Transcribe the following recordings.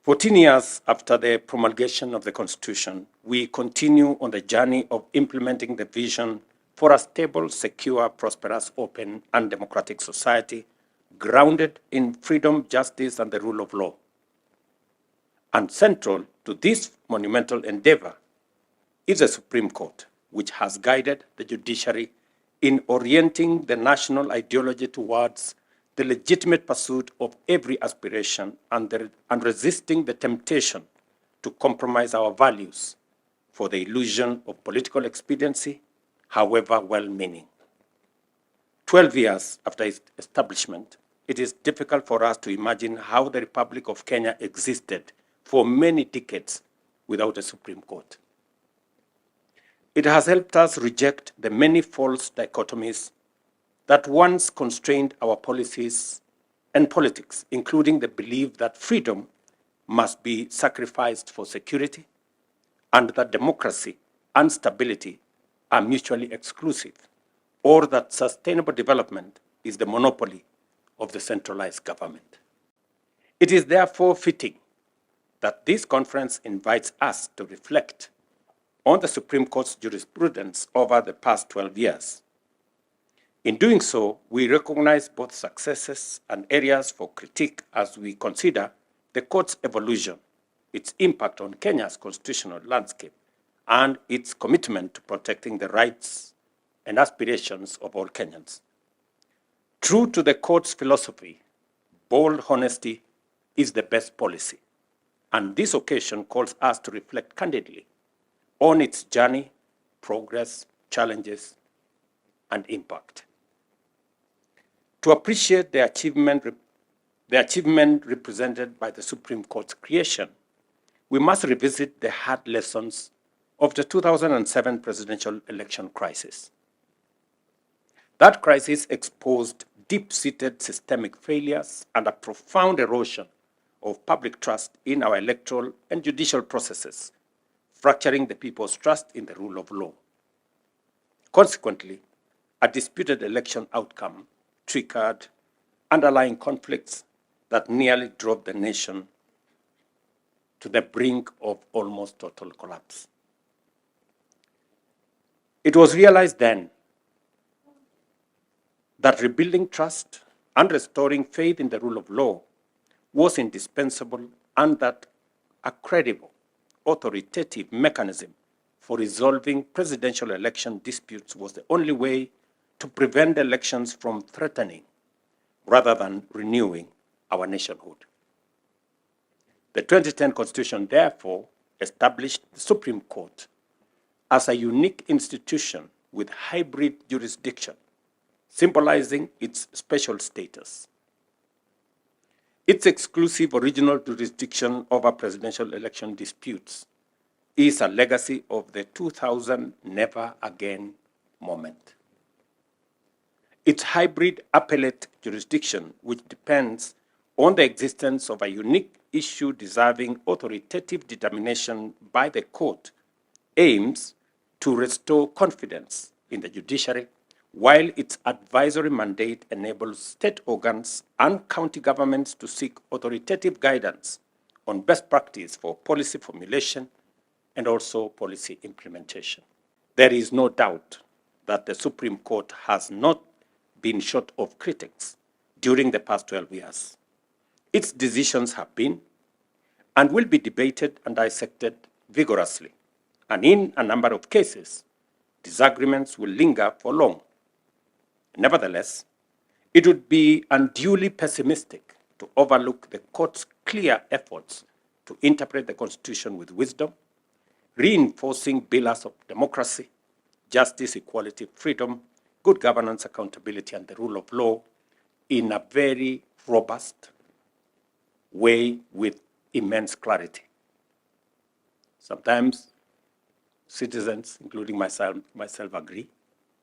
14 years after the promulgation of the Constitution, we continue on the journey of implementing the vision for a stable, secure, prosperous, open, and democratic society grounded in freedom, justice, and the rule of law. And central to this monumental endeavor is the Supreme Court, which has guided the judiciary in orienting the national ideology towards the legitimate pursuit of every aspiration and resisting the temptation to compromise our values for the illusion of political expediency, however well-meaning. 12 years after its establishment, it is difficult for us to imagine how the Republic of Kenya existed for many decades without a Supreme Court. It has helped us reject the many false dichotomies that once constrained our policies and politics, including the belief that freedom must be sacrificed for security and that democracy and stability are mutually exclusive, or that sustainable development is the monopoly of the centralized government. It is therefore fitting that this conference invites us to reflect on the Supreme Court's jurisprudence over the past 12 years. In doing so, we recognize both successes and areas for critique as we consider the court's evolution, its impact on Kenya's constitutional landscape, and its commitment to protecting the rights and aspirations of all Kenyans. True to the court's philosophy, bold honesty is the best policy, and this occasion calls us to reflect candidly on its journey, progress, challenges, and impact. To appreciate the achievement represented by the Supreme Court's creation, we must revisit the hard lessons of the 2007 presidential election crisis. That crisis exposed deep-seated systemic failures and a profound erosion of public trust in our electoral and judicial processes, fracturing the people's trust in the rule of law. Consequently, a disputed election outcome triggered underlying conflicts that nearly drove the nation to the brink of almost total collapse. It was realized then that rebuilding trust and restoring faith in the rule of law was indispensable, and that a credible, authoritative mechanism for resolving presidential election disputes was the only way to prevent elections from threatening rather than renewing our nationhood. The 2010 Constitution therefore established the Supreme Court as a unique institution with hybrid jurisdiction, symbolizing its special status. Its exclusive original jurisdiction over presidential election disputes is a legacy of the 2000 never again moment. Its hybrid appellate jurisdiction, which depends on the existence of a unique issue deserving authoritative determination by the court, aims to restore confidence in the judiciary, while its advisory mandate enables state organs and county governments to seek authoritative guidance on best practice for policy formulation and also policy implementation. There is no doubt that the Supreme Court has not been short of critics during the past 12 years. Its decisions have been and will be debated and dissected vigorously, and in a number of cases, disagreements will linger for long. Nevertheless, it would be unduly pessimistic to overlook the court's clear efforts to interpret the Constitution with wisdom, reinforcing pillars of democracy, justice, equality, freedom, good governance, accountability, and the rule of law in a very robust way with immense clarity. Sometimes citizens, including myself agree,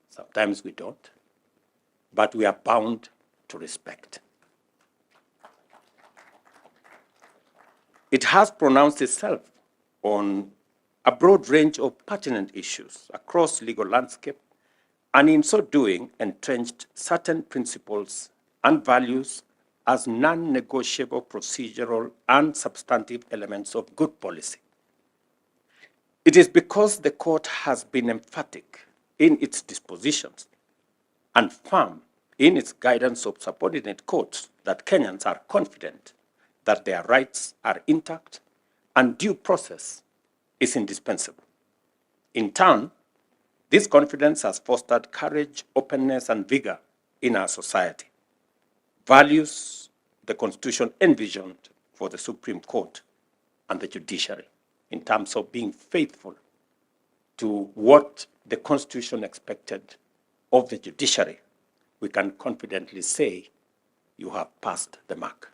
sometimes we don't, but we are bound to respect. It has pronounced itself on a broad range of pertinent issues across legal landscape and in so doing entrenched certain principles and values as non-negotiable procedural and substantive elements of good policy. It is because the court has been emphatic in its dispositions and firm in its guidance of subordinate courts that Kenyans are confident that their rights are intact and due process is indispensable. In turn, this confidence has fostered courage, openness, and vigor in our society, values the Constitution envisioned for the Supreme Court and the judiciary in terms of being faithful to what the Constitution expected of the judiciary. We can confidently say you have passed the mark.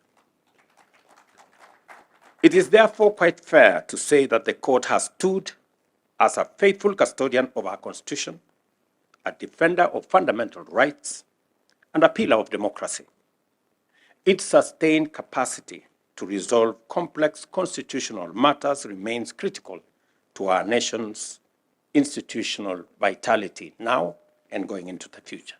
It is therefore quite fair to say that the court has stood as a faithful custodian of our Constitution, a defender of fundamental rights, and a pillar of democracy. Its sustained capacity to resolve complex constitutional matters remains critical to our nation's institutional vitality now and going into the future.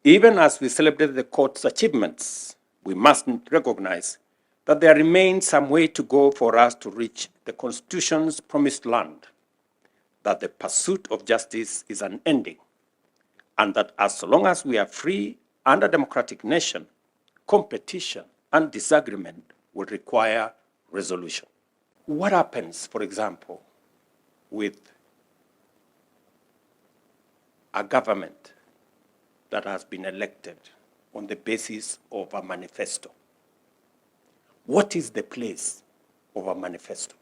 Even as we celebrate the court's achievements, we must recognize that there remains some way to go for us to reach the Constitution's promised land, that the pursuit of justice is unending, and that as long as we are free and a democratic nation, competition and disagreement will require resolution. What happens, for example, with a government that has been elected on the basis of a manifesto? What is the place of a manifesto?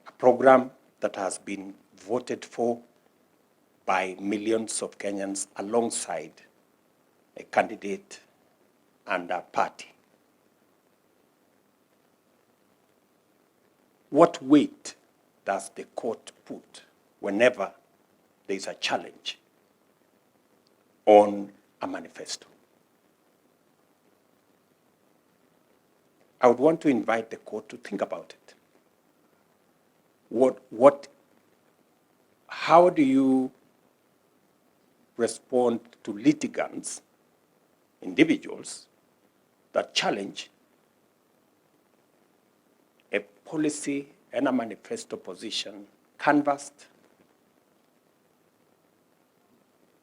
A program that has been voted for by millions of Kenyans alongside a candidate and a party. What weight does the court put whenever there is a challenge on a manifesto? I would want to invite the court to think about it. How do you respond to litigants, individuals, that challenge a policy and a manifesto position canvassed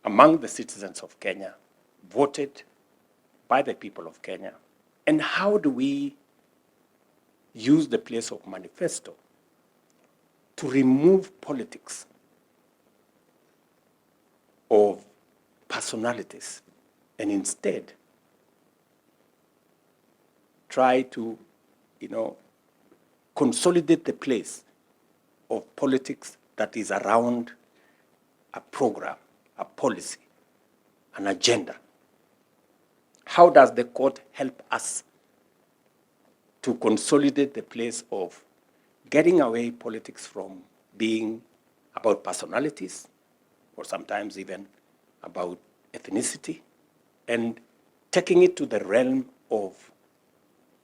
among the citizens of Kenya, voted by the people of Kenya? And how do we use the place of manifesto to remove politics of personalities and instead try to, consolidate the place of politics that is around a program, a policy, an agenda? How does the court help us to consolidate the place of getting away politics from being about personalities or sometimes even about ethnicity and taking it to the realm of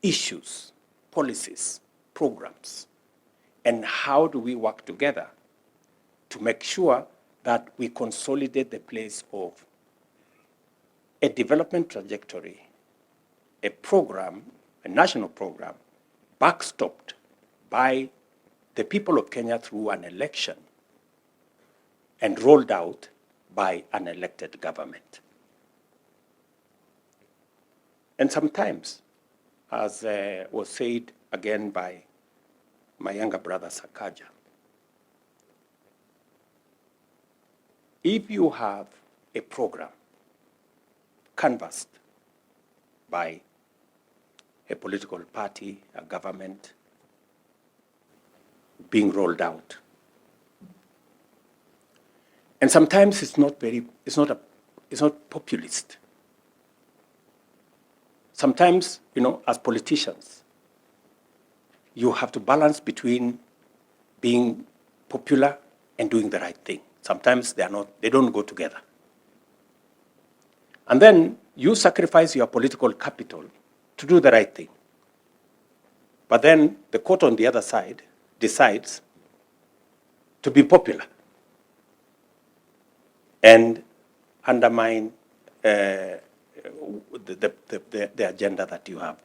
issues, policies, programs? And how do we work together to make sure that we consolidate the place of a development trajectory, a program, a national program, backstopped by the people of Kenya through an election and rolled out by an elected government? And sometimes, as was said again by my younger brother Sakaja, if you have a program canvassed by a political party, a government, being rolled out, and sometimes it's not populist. Sometimes, as politicians, you have to balance between being popular and doing the right thing. Sometimes they don't go together. And then you sacrifice your political capital to do the right thing. But then the court on the other side decides to be popular and undermine the agenda that you have.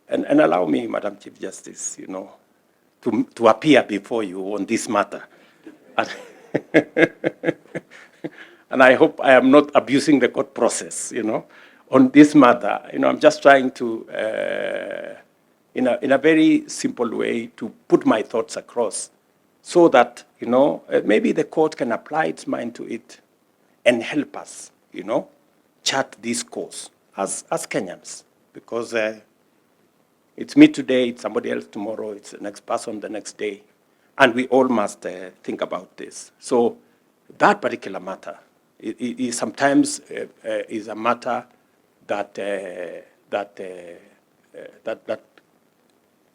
And allow me, Madam Chief Justice, to appear before you on this matter. And I hope I am not abusing the court process, on this matter. I'm just trying to, in a very simple way, to put my thoughts across so that, maybe the court can apply its mind to it and help us, chart this course as Kenyans. Because it's me today, it's somebody else tomorrow, it's the next person the next day. And we all must think about this. So that particular matter is sometimes is a matter that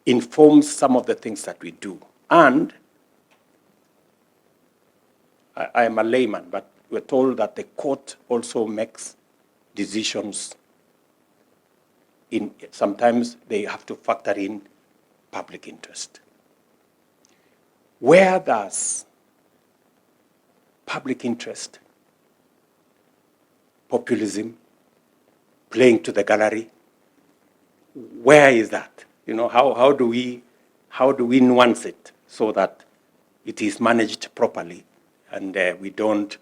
informs some of the things that we do. And I am a layman, but we're told that the court also makes decisions. Sometimes they have to factor in public interest. Where does public interest, populism, playing to the gallery, where is that? How do we nuance it so that it is managed properly and we don't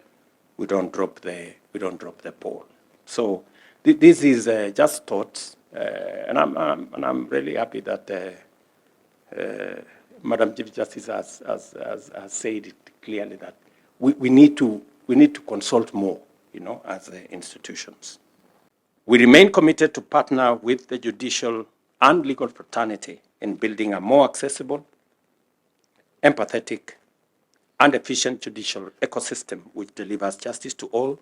drop the ball? So this is just thoughts, and I'm really happy that Madam Chief Justice has said it clearly that we need to consult more, as institutions. We remain committed to partner with the judicial and legal fraternity in building a more accessible, empathetic, and efficient judicial ecosystem which delivers justice to all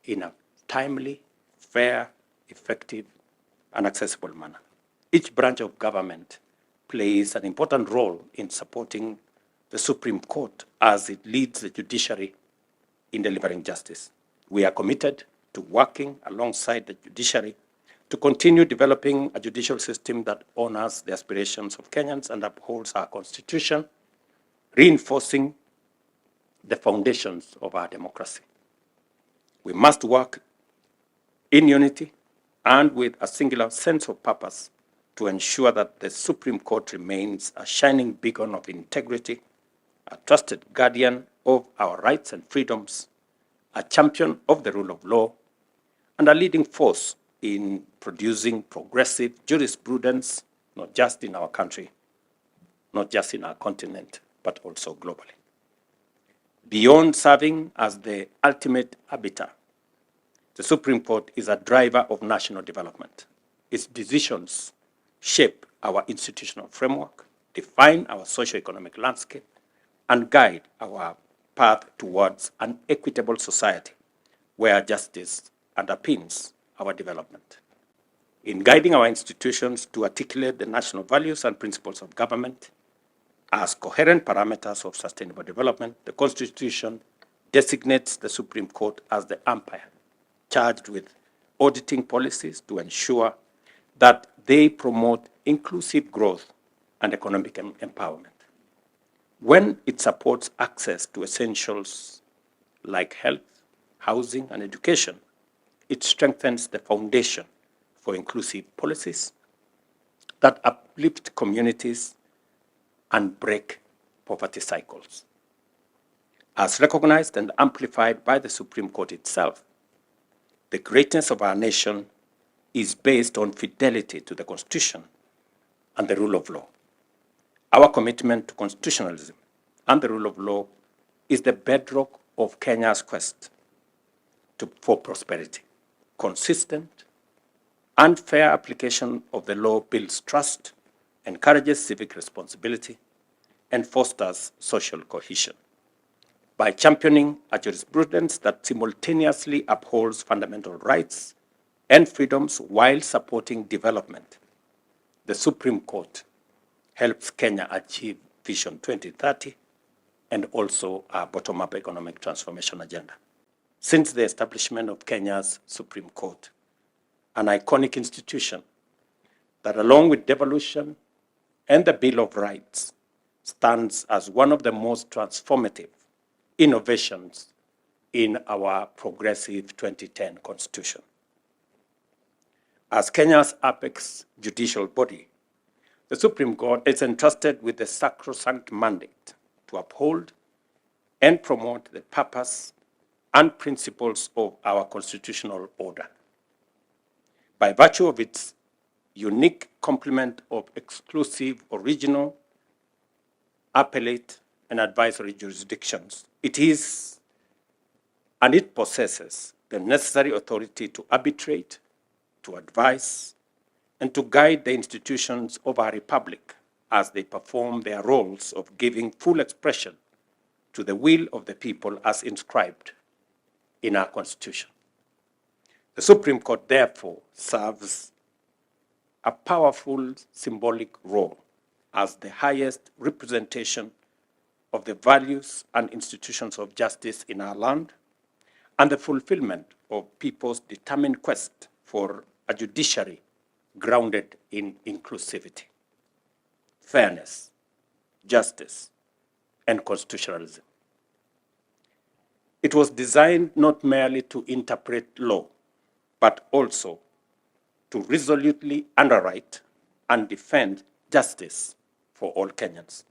in a timely, fair, effective, and accessible manner. Each branch of government plays an important role in supporting the Supreme Court as it leads the judiciary in delivering justice. We are committed to working alongside the judiciary to continue developing a judicial system that honors the aspirations of Kenyans and upholds our constitution, reinforcing the foundations of our democracy. We must work in unity and with a singular sense of purpose to ensure that the Supreme Court remains a shining beacon of integrity, a trusted guardian of our rights and freedoms, a champion of the rule of law, and a leading force in producing progressive jurisprudence, not just in our country, not just in our continent, but also globally. Beyond serving as the ultimate arbiter, the Supreme Court is a driver of national development. Its decisions shape our institutional framework, define our socio-economic landscape, and guide our path towards an equitable society where justice underpins our development. In guiding our institutions to articulate the national values and principles of government as coherent parameters of sustainable development, the Constitution designates the Supreme Court as the umpire charged with auditing policies to ensure that they promote inclusive growth and economic empowerment. When it supports access to essentials like health, housing, and education, it strengthens the foundation for inclusive policies that uplift communities and break poverty cycles. As recognized and amplified by the Supreme Court itself, the greatness of our nation is based on fidelity to the Constitution and the rule of law. Our commitment to constitutionalism and the rule of law is the bedrock of Kenya's quest for prosperity. Consistent and fair application of the law builds trust, encourages civic responsibility, and fosters social cohesion. By championing a jurisprudence that simultaneously upholds fundamental rights and freedoms while supporting development, the Supreme Court helps Kenya achieve Vision 2030 and also our bottom-up economic transformation agenda. Since the establishment of Kenya's Supreme Court, an iconic institution that, along with devolution and the Bill of Rights, stands as one of the most transformative innovations in our progressive 2010 Constitution. As Kenya's apex judicial body, the Supreme Court is entrusted with the sacrosanct mandate to uphold and promote the purpose and principles of our constitutional order. By virtue of its unique complement of exclusive, original, appellate, and advisory jurisdictions, it possesses the necessary authority to arbitrate, to advise, and to guide the institutions of our republic as they perform their roles of giving full expression to the will of the people as inscribed in our Constitution. The Supreme Court, therefore, serves a powerful symbolic role as the highest representation of the values and institutions of justice in our land and the fulfillment of people's determined quest for a judiciary grounded in inclusivity, fairness, justice, and constitutionalism. It was designed not merely to interpret law, but also to resolutely underwrite and defend justice for all Kenyans.